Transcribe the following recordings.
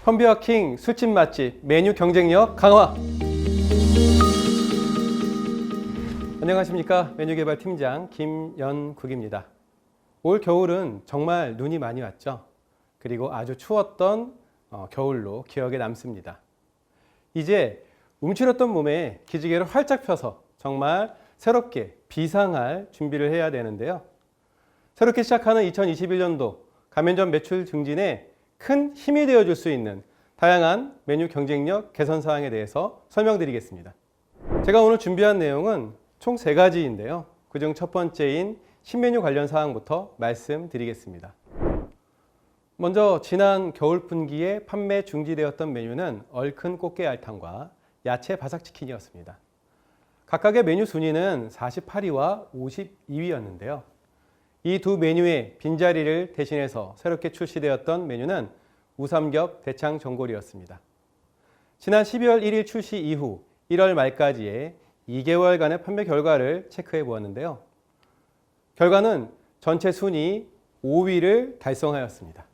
펌비어킹 술집 맛집 메뉴 경쟁력 강화. 안녕하십니까, 메뉴개발팀장 김연국입니다. 올 겨울은 정말 눈이 많이 왔죠. 그리고 아주 추웠던 겨울로 기억에 남습니다. 이제 움츠렸던 몸에 기지개를 활짝 펴서 정말 새롭게 비상할 준비를 해야 되는데요. 새롭게 시작하는 2021년도 가맹점 매출 증진에 큰 힘이 되어줄 수 있는 다양한 메뉴 경쟁력 개선 사항에 대해서 설명드리겠습니다. 제가 오늘 준비한 내용은 총 3가지인데요. 그중 첫 번째인 신메뉴 관련 사항부터 말씀드리겠습니다. 먼저 지난 겨울 분기에 판매 중지되었던 메뉴는 얼큰 꽃게 알탕과 야채 바삭치킨이었습니다. 각각의 메뉴 순위는 48위와 52위였는데요. 이 두 메뉴의 빈자리를 대신해서 새롭게 출시되었던 메뉴는 우삼겹 대창 전골이었습니다. 지난 12월 1일 출시 이후 1월 말까지의 2개월간의 판매 결과를 체크해 보았는데요. 결과는 전체 순위 5위를 달성하였습니다.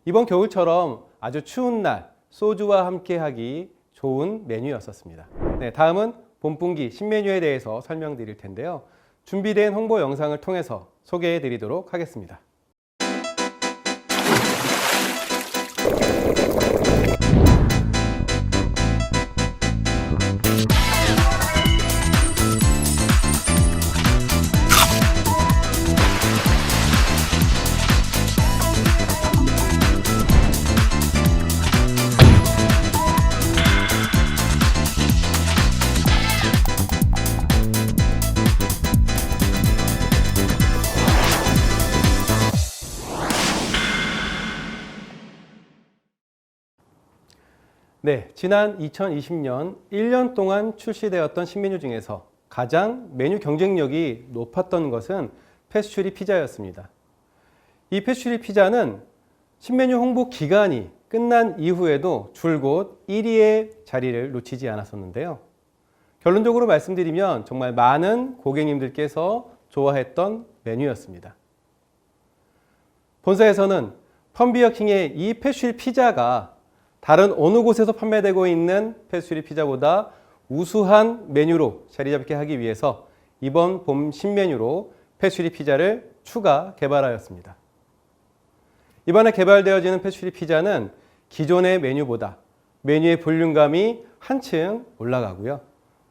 이번 겨울처럼 아주 추운 날 소주와 함께 하기 좋은 메뉴였었습니다. 네, 다음은 봄분기 신메뉴에 대해서 설명드릴 텐데요. 준비된 홍보 영상을 통해서 소개해 드리도록 하겠습니다. 네, 지난 2020년 1년 동안 출시되었던 신메뉴 중에서 가장 메뉴 경쟁력이 높았던 것은 패스츄리 피자였습니다. 이 패스츄리 피자는 신메뉴 홍보 기간이 끝난 이후에도 줄곧 1위의 자리를 놓치지 않았었는데요. 결론적으로 말씀드리면 정말 많은 고객님들께서 좋아했던 메뉴였습니다. 본사에서는 펌비어킹의 이 패스츄리 피자가 다른 어느 곳에서 판매되고 있는 패스츄리 피자보다 우수한 메뉴로 자리 잡게 하기 위해서 이번 봄 신메뉴로 패스츄리 피자를 추가 개발하였습니다. 이번에 개발되어지는 패스츄리 피자는 기존의 메뉴보다 메뉴의 볼륨감이 한층 올라가고요.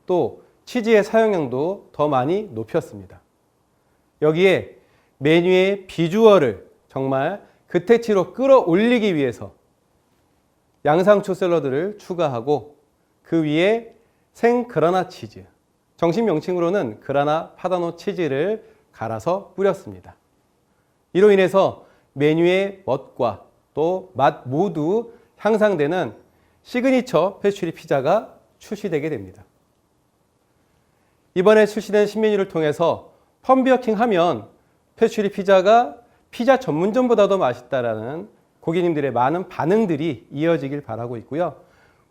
또 치즈의 사용량도 더 많이 높였습니다. 여기에 메뉴의 비주얼을 정말 그때치로 끌어올리기 위해서 양상추 샐러드를 추가하고 그 위에 생그라나 치즈, 정식 명칭으로는 그라나 파다노 치즈를 갈아서 뿌렸습니다. 이로 인해서 메뉴의 멋과 또 맛 모두 향상되는 시그니처 패스츄리 피자가 출시되게 됩니다. 이번에 출시된 신메뉴를 통해서 펌비어킹 하면 패스츄리 피자가 피자 전문점보다도 맛있다라는 고객님들의 많은 반응들이 이어지길 바라고 있고요.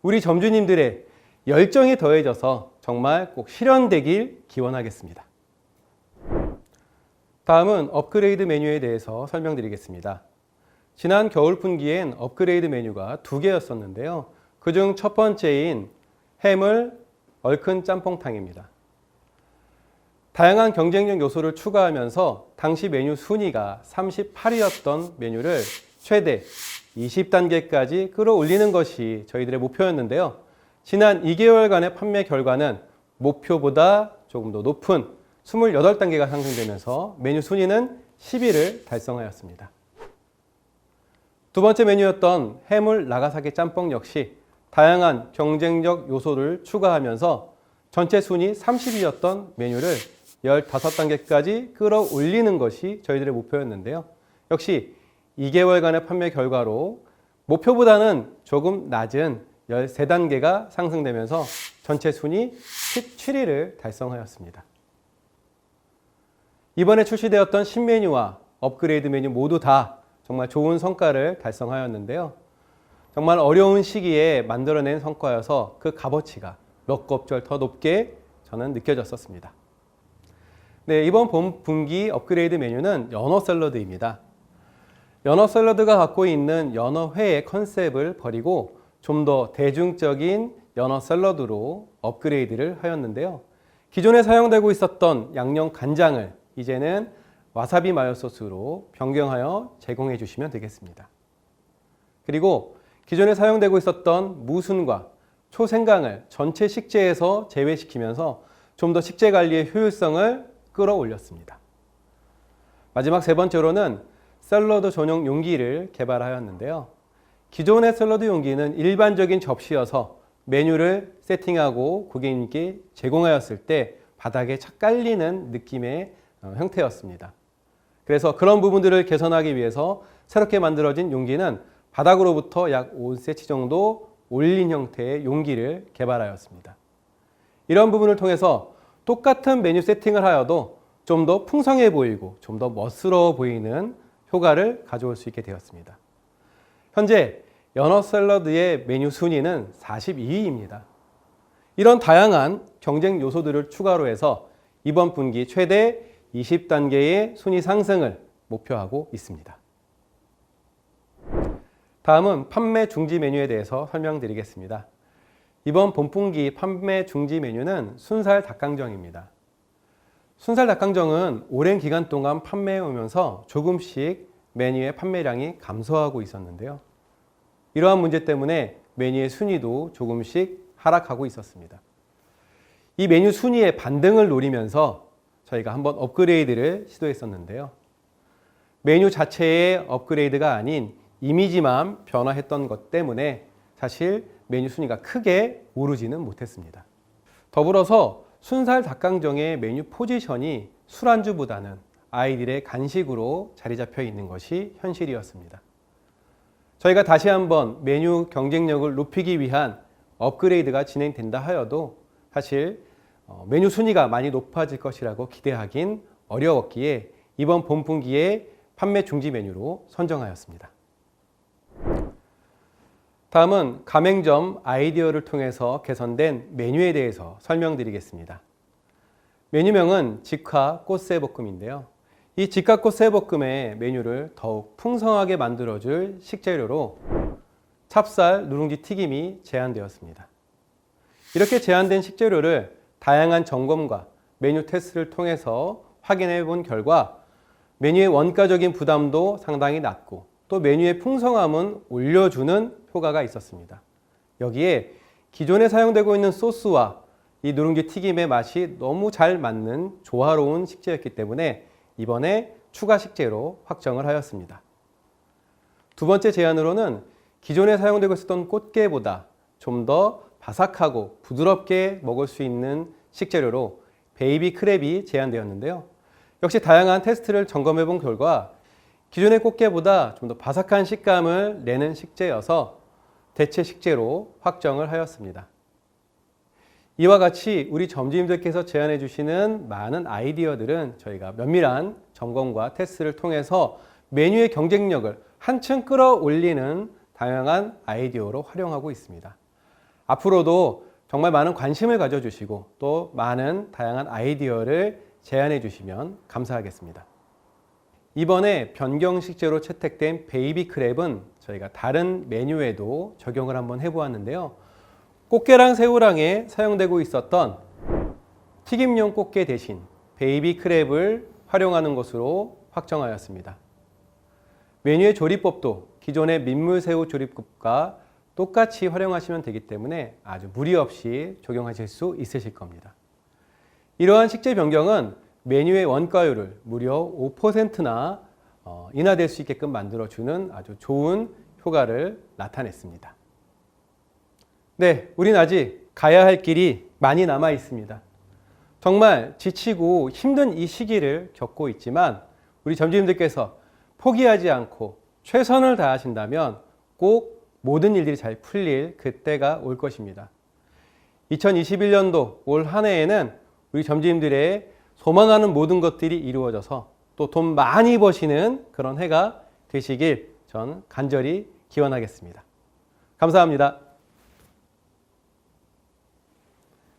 우리 점주님들의 열정이 더해져서 정말 꼭 실현되길 기원하겠습니다. 다음은 업그레이드 메뉴에 대해서 설명드리겠습니다. 지난 겨울 분기엔 업그레이드 메뉴가 2개였었는데요. 그중 첫 번째인 해물 얼큰 짬뽕탕입니다. 다양한 경쟁력 요소를 추가하면서 당시 메뉴 순위가 38위였던 메뉴를 최대 20단계까지 끌어올리는 것이 저희들의 목표였는데요. 지난 2개월간의 판매 결과는 목표보다 조금 더 높은 28단계가 상승되면서 메뉴 순위는 10위를 달성하였습니다. 두 번째 메뉴였던 해물 나가사키 짬뽕 역시 다양한 경쟁력 요소를 추가하면서 전체 순위 30위였던 메뉴를 15단계까지 끌어올리는 것이 저희들의 목표였는데요. 역시 2개월간의 판매 결과로 목표보다는 조금 낮은 13단계가 상승되면서 전체 순위 17위를 달성하였습니다. 이번에 출시되었던 신메뉴와 업그레이드 메뉴 모두 다 정말 좋은 성과를 달성하였는데요. 정말 어려운 시기에 만들어낸 성과여서 그 값어치가 몇 곱절 더 높게 저는 느껴졌었습니다. 네, 이번 봄 분기 업그레이드 메뉴는 연어 샐러드입니다. 연어 샐러드가 갖고 있는 연어회의 컨셉을 버리고 좀 더 대중적인 연어 샐러드로 업그레이드를 하였는데요. 기존에 사용되고 있었던 양념 간장을 이제는 와사비 마요 소스로 변경하여 제공해 주시면 되겠습니다. 그리고 기존에 사용되고 있었던 무순과 초생강을 전체 식재에서 제외시키면서 좀 더 식재 관리의 효율성을 끌어올렸습니다. 마지막 세 번째로는 샐러드 전용 용기를 개발하였는데요. 기존의 샐러드 용기는 일반적인 접시여서 메뉴를 세팅하고 고객님께 제공하였을 때 바닥에 착 깔리는 느낌의 형태였습니다. 그래서 그런 부분들을 개선하기 위해서 새롭게 만들어진 용기는 바닥으로부터 약 5cm 정도 올린 형태의 용기를 개발하였습니다. 이런 부분을 통해서 똑같은 메뉴 세팅을 하여도 좀 더 풍성해 보이고 좀 더 멋스러워 보이는 효과를 가져올 수 있게 되었습니다. 현재 연어 샐러드의 메뉴 순위는 42위입니다. 이런 다양한 경쟁 요소들을 추가로 해서 이번 분기 최대 20단계의 순위 상승을 목표하고 있습니다. 다음은 판매 중지 메뉴에 대해서 설명드리겠습니다. 이번 본분기 판매 중지 메뉴는 순살 닭강정입니다. 순살 닭강정은 오랜 기간 동안 판매해 오면서 조금씩 메뉴의 판매량이 감소하고 있었는데요. 이러한 문제 때문에 메뉴의 순위도 조금씩 하락하고 있었습니다. 이 메뉴 순위의 반등을 노리면서 저희가 한번 업그레이드를 시도했었는데요. 메뉴 자체의 업그레이드가 아닌 이미지만 변화했던 것 때문에 사실 메뉴 순위가 크게 오르지는 못했습니다. 더불어서 순살 닭강정의 메뉴 포지션이 술안주보다는 아이들의 간식으로 자리 잡혀 있는 것이 현실이었습니다. 저희가 다시 한번 메뉴 경쟁력을 높이기 위한 업그레이드가 진행된다 하여도 사실 메뉴 순위가 많이 높아질 것이라고 기대하긴 어려웠기에 이번 본분기에 판매 중지 메뉴로 선정하였습니다. 다음은 가맹점 아이디어를 통해서 개선된 메뉴에 대해서 설명드리겠습니다. 메뉴명은 직화 꽃새볶음인데요. 이 직화 꽃새볶음의 메뉴를 더욱 풍성하게 만들어줄 식재료로 찹쌀 누룽지 튀김이 제안되었습니다. 이렇게 제안된 식재료를 다양한 점검과 메뉴 테스트를 통해서 확인해 본 결과 메뉴의 원가적인 부담도 상당히 낮고 또 메뉴의 풍성함은 올려주는 효과가 있었습니다. 여기에 기존에 사용되고 있는 소스와 이 누룽지 튀김의 맛이 너무 잘 맞는 조화로운 식재였기 때문에 이번에 추가 식재로 확정을 하였습니다. 두 번째 제안으로는 기존에 사용되고 있었던 꽃게보다 좀 더 바삭하고 부드럽게 먹을 수 있는 식재료로 베이비 크랩이 제안되었는데요. 역시 다양한 테스트를 점검해 본 결과 기존의 꽃게보다 좀 더 바삭한 식감을 내는 식재여서 대체 식재로 확정을 하였습니다. 이와 같이 우리 점주님들께서 제안해 주시는 많은 아이디어들은 저희가 면밀한 점검과 테스트를 통해서 메뉴의 경쟁력을 한층 끌어올리는 다양한 아이디어로 활용하고 있습니다. 앞으로도 정말 많은 관심을 가져주시고 또 많은 다양한 아이디어를 제안해 주시면 감사하겠습니다. 이번에 변경 식재로 채택된 베이비 크랩은 저희가 다른 메뉴에도 적용을 한번 해보았는데요. 꽃게랑 새우랑에 사용되고 있었던 튀김용 꽃게 대신 베이비 크랩을 활용하는 것으로 확정하였습니다. 메뉴의 조리법도 기존의 민물새우 조리법과 똑같이 활용하시면 되기 때문에 아주 무리 없이 적용하실 수 있으실 겁니다. 이러한 식재 변경은 메뉴의 원가율을 무려 5%나 인하될 수 있게끔 만들어주는 아주 좋은 효과를 나타냈습니다. 네, 우린 아직 가야 할 길이 많이 남아 있습니다. 정말 지치고 힘든 이 시기를 겪고 있지만 우리 점주님들께서 포기하지 않고 최선을 다하신다면 꼭 모든 일들이 잘 풀릴 그때가 올 것입니다. 2021년도 올 한 해에는 우리 점주님들의 소망하는 모든 것들이 이루어져서 또 돈 많이 버시는 그런 해가 되시길 전 간절히 기원하겠습니다. 감사합니다.